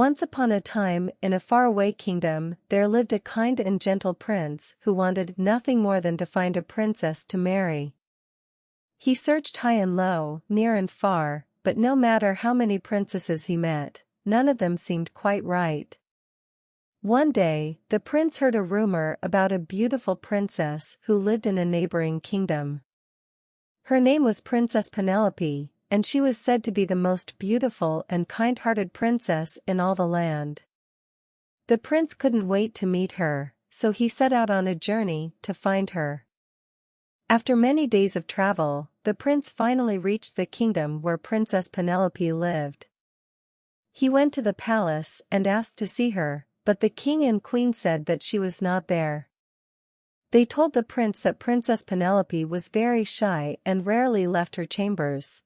Once upon a time, in a faraway kingdom, there lived a kind and gentle prince who wanted nothing more than to find a princess to marry. He searched high and low, near and far, but no matter how many princesses he met, none of them seemed quite right. One day, the prince heard a rumor about a beautiful princess who lived in a neighboring kingdom. Her name was Princess Penelope, and she was said to be the most beautiful and kind-hearted princess in all the land. The prince couldn't wait to meet her, so he set out on a journey to find her. After many days of travel, the prince finally reached the kingdom where Princess Penelope lived. He went to the palace and asked to see her, but the king and queen said that she was not there. They told the prince that Princess Penelope was very shy and rarely left her chambers.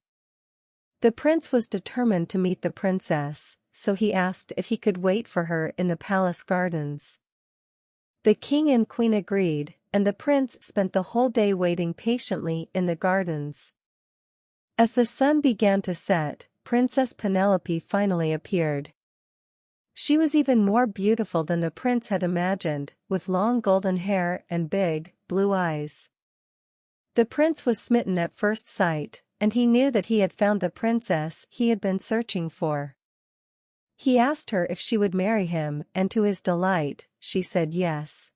The prince was determined to meet the princess, so he asked if he could wait for her in the palace gardens. The king and queen agreed, and the prince spent the whole day waiting patiently in the gardens. As the sun began to set, Princess Penelope finally appeared. She was even more beautiful than the prince had imagined, with long golden hair and big, blue eyes. The prince was smitten at first sight, and he knew that he had found the princess he had been searching for. He asked her if she would marry him, and to his delight, she said yes.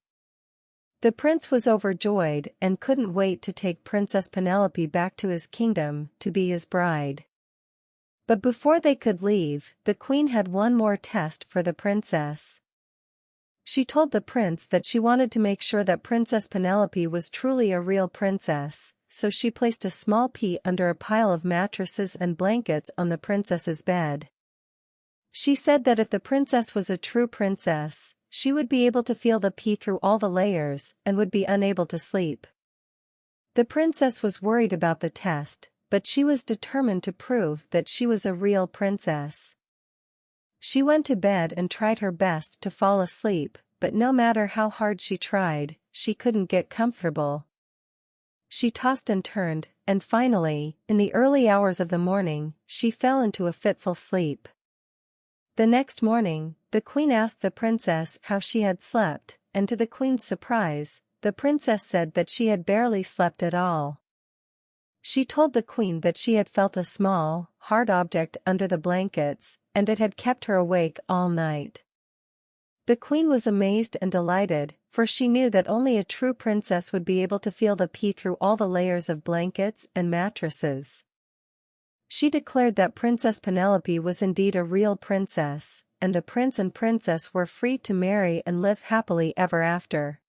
The prince was overjoyed and couldn't wait to take Princess Penelope back to his kingdom to be his bride. But before they could leave, the queen had one more test for the princess. She told the prince that she wanted to make sure that Princess Penelope was truly a real princess, so she placed a small pea under a pile of mattresses and blankets on the princess's bed. She said that if the princess was a true princess, she would be able to feel the pea through all the layers and would be unable to sleep. The princess was worried about the test, but she was determined to prove that she was a real princess. She went to bed and tried her best to fall asleep, but no matter how hard she tried, she couldn't get comfortable. She tossed and turned, and finally, in the early hours of the morning, she fell into a fitful sleep. The next morning, the queen asked the princess how she had slept, and to the queen's surprise, the princess said that she had barely slept at all. She told the queen that she had felt a small, hard object under the blankets, and it had kept her awake all night. The queen was amazed and delighted, for she knew that only a true princess would be able to feel the pea through all the layers of blankets and mattresses. She declared that Princess Penelope was indeed a real princess, and the prince and princess were free to marry and live happily ever after.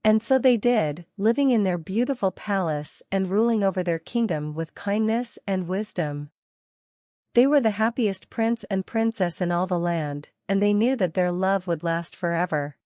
And so they did, living in their beautiful palace and ruling over their kingdom with kindness and wisdom. They were the happiest prince and princess in all the land, and they knew that their love would last forever.